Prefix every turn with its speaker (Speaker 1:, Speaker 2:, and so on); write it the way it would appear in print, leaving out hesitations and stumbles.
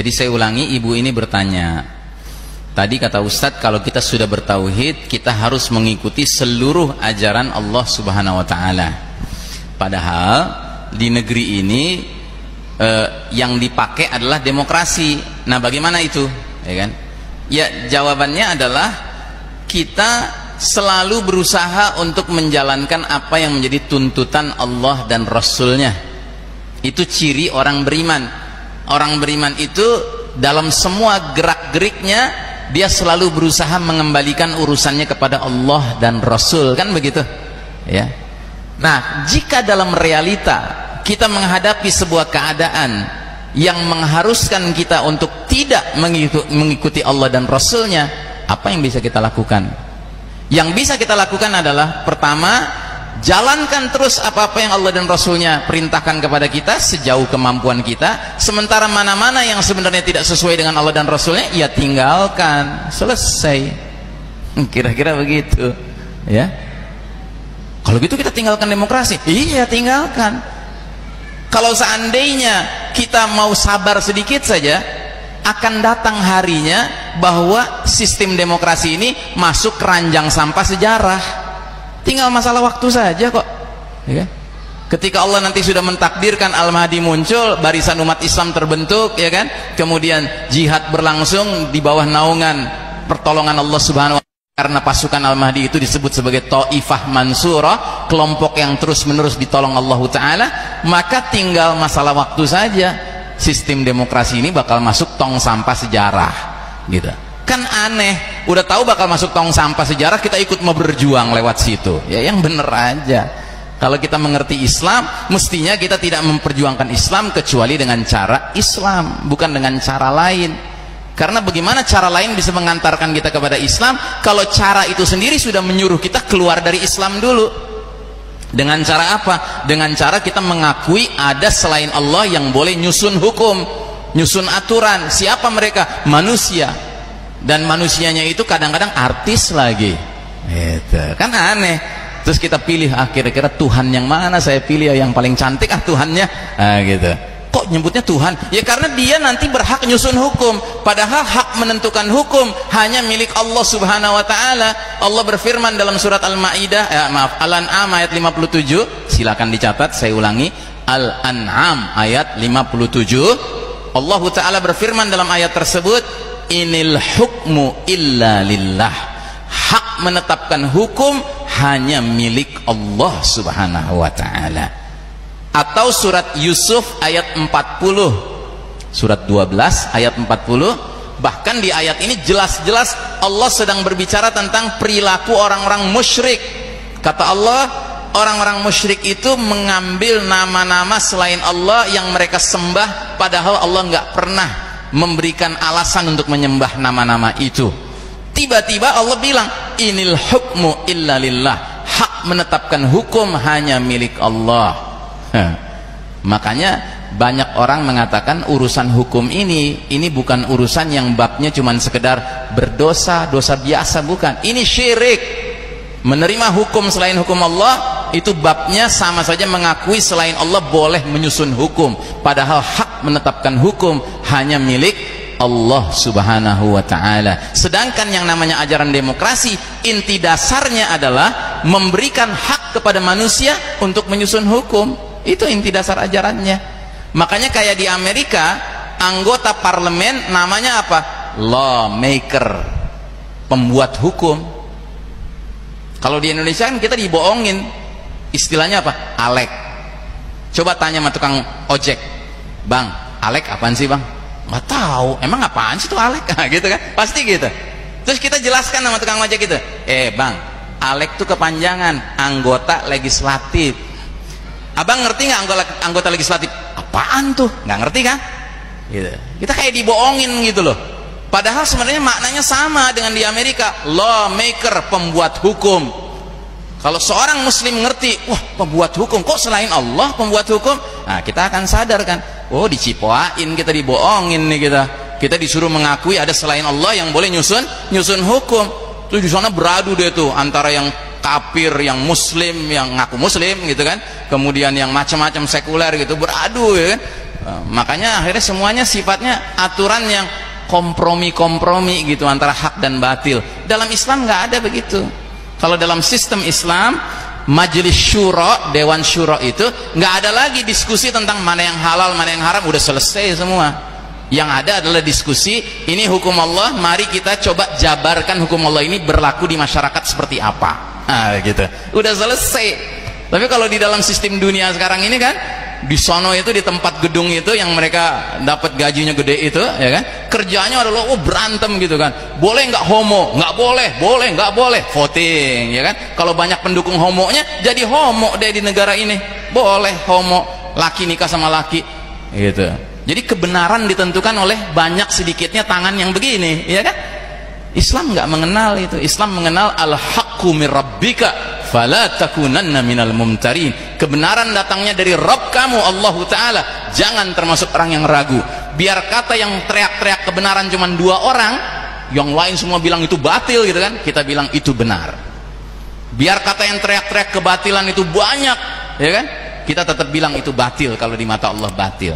Speaker 1: Jadi saya ulangi, ibu ini bertanya, tadi kata Ustadz kalau kita sudah bertauhid kita harus mengikuti seluruh ajaran Allah Subhanahu wa Ta'ala. Padahal di negeri ini yang dipakai adalah demokrasi. Nah bagaimana itu? Ya kan? Ya jawabannya adalah kita selalu berusaha untuk menjalankan apa yang menjadi tuntutan Allah dan Rasulnya. Itu ciri orang beriman. Orang beriman itu dalam semua gerak-geriknya dia selalu berusaha mengembalikan urusannya kepada Allah dan Rasul, kan begitu ya. Nah jika dalam realita kita menghadapi sebuah keadaan yang mengharuskan kita untuk tidak mengikuti Allah dan Rasulnya, apa yang bisa kita lakukan? Yang bisa kita lakukan adalah pertama, jalankan terus apa-apa yang Allah dan Rasulnya perintahkan kepada kita sejauh kemampuan kita. Sementara mana-mana yang sebenarnya tidak sesuai dengan Allah dan Rasulnya, ya tinggalkan, selesai. Kira-kira begitu ya. Kalau gitu kita tinggalkan demokrasi. Iya tinggalkan. Kalau seandainya kita mau sabar sedikit saja, akan datang harinya bahwa sistem demokrasi ini masuk keranjang sampah sejarah. Tinggal masalah waktu saja kok ya. Ketika Allah nanti sudah mentakdirkan Al-Mahdi muncul, barisan umat Islam terbentuk ya kan, kemudian jihad berlangsung di bawah naungan pertolongan Allah Subhanahu wa Ta'ala. Karena pasukan Al-Mahdi itu disebut sebagai Taifah Mansurah, kelompok yang terus menerus ditolong Allah Ta'ala, maka tinggal masalah waktu saja sistem demokrasi ini bakal masuk tong sampah sejarah gitu. Kan aneh, udah tahu bakal masuk tong sampah sejarah, kita ikut mau berjuang lewat situ ya. Yang bener aja, kalau kita mengerti Islam mestinya kita tidak memperjuangkan Islam kecuali dengan cara Islam, bukan dengan cara lain. Karena bagaimana cara lain bisa mengantarkan kita kepada Islam kalau cara itu sendiri sudah menyuruh kita keluar dari Islam dulu? Dengan cara apa? Dengan cara kita mengakui ada selain Allah yang boleh nyusun hukum, nyusun aturan. Siapa mereka? Manusia. Dan manusianya itu kadang-kadang artis lagi gitu. Kan aneh. Terus kita pilih, kira-kira Tuhan yang mana saya pilih? Yang paling cantik Tuhannya gitu. Kok nyebutnya Tuhan? Ya karena dia nanti berhak nyusun hukum, padahal hak menentukan hukum hanya milik Allah Subhanahu wa Ta'ala. Allah berfirman dalam surat Al-Maidah, Al-An'am ayat 57, silakan dicatat, saya ulangi, Al-An'am ayat 57. Allah Ta'ala berfirman dalam ayat tersebut, inil hukmu illa lillah. Hak menetapkan hukum hanya milik Allah Subhanahu wa Ta'ala. Atau surat Yusuf ayat 40, surat 12 ayat 40, bahkan di ayat ini jelas-jelas Allah sedang berbicara tentang perilaku orang-orang musyrik. Kata Allah, orang-orang musyrik itu mengambil nama-nama selain Allah yang mereka sembah, padahal Allah nggak pernah memberikan alasan untuk menyembah nama-nama itu. Tiba-tiba Allah bilang, inil hukmu illa lillah. Hak menetapkan hukum hanya milik Allah. Makanya banyak orang mengatakan urusan hukum ini bukan urusan yang babnya cuman sekedar berdosa, dosa biasa, bukan. Ini syirik. Menerima hukum selain hukum Allah itu babnya sama saja mengakui selain Allah boleh menyusun hukum, padahal hak menetapkan hukum hanya milik Allah Subhanahu wa Ta'ala. Sedangkan yang namanya ajaran demokrasi, inti dasarnya adalah memberikan hak kepada manusia untuk menyusun hukum. Itu inti dasar ajarannya. Makanya kayak di Amerika, anggota parlemen namanya apa? Lawmaker, pembuat hukum. Kalau di Indonesia kan kita dibohongin, istilahnya apa? Alek. Coba tanya sama tukang ojek, bang, Alek apaan sih bang? Nggak tahu. Emang apaan sih tuh Alek? Gitu kan? Pasti gitu. Terus kita jelaskan sama tukang ojek gitu, bang, Alek tuh kepanjangan anggota legislatif. Abang ngerti nggak anggota legislatif? Apaan tuh? Nggak ngerti kan? Gitu. Kita kayak dibohongin gitu loh. Padahal sebenarnya maknanya sama dengan di Amerika. Lawmaker, pembuat hukum. Kalau seorang muslim ngerti, wah pembuat hukum, kok selain Allah pembuat hukum? Nah kita akan sadar kan, oh dicipoain, kita dibohongin nih kita. Kita disuruh mengakui ada selain Allah yang boleh nyusun hukum. Terus di sana beradu deh tuh antara yang kafir, yang muslim, yang ngaku muslim gitu kan, kemudian yang macam-macam sekuler gitu, beradu ya kan. Makanya akhirnya semuanya sifatnya aturan yang kompromi-kompromi gitu antara hak dan batil. Dalam Islam nggak ada begitu. Kalau dalam sistem Islam, majelis syura, dewan syura itu nggak ada lagi diskusi tentang mana yang halal, mana yang haram, udah selesai semua. Yang ada adalah diskusi, ini hukum Allah, mari kita coba jabarkan hukum Allah ini berlaku di masyarakat seperti apa. Nah, gitu. Udah selesai. Tapi kalau di dalam sistem dunia sekarang ini kan, di sono itu di tempat gedung itu yang mereka dapat gajinya gede itu, ya kan, kerjanya adalah berantem gitu kan. Boleh nggak homo? Nggak boleh. Boleh nggak boleh? Voting, ya kan. Kalau banyak pendukung homonya, jadi homo deh di negara ini. Boleh homo, laki nikah sama laki, gitu. Jadi kebenaran ditentukan oleh banyak sedikitnya tangan yang begini, ya kan. Islam nggak mengenal itu. Islam mengenal al-haqqu mir rabbika fala takunanna minal mumtarin. Kebenaran datangnya dari Rabb kamu Allah Ta'ala, jangan termasuk orang yang ragu. Biar kata yang teriak-teriak kebenaran cuma 2 orang, yang lain semua bilang itu batil gitu kan, kita bilang itu benar. Biar kata yang teriak-teriak kebatilan itu banyak, ya kan, kita tetap bilang itu batil kalau di mata Allah batil.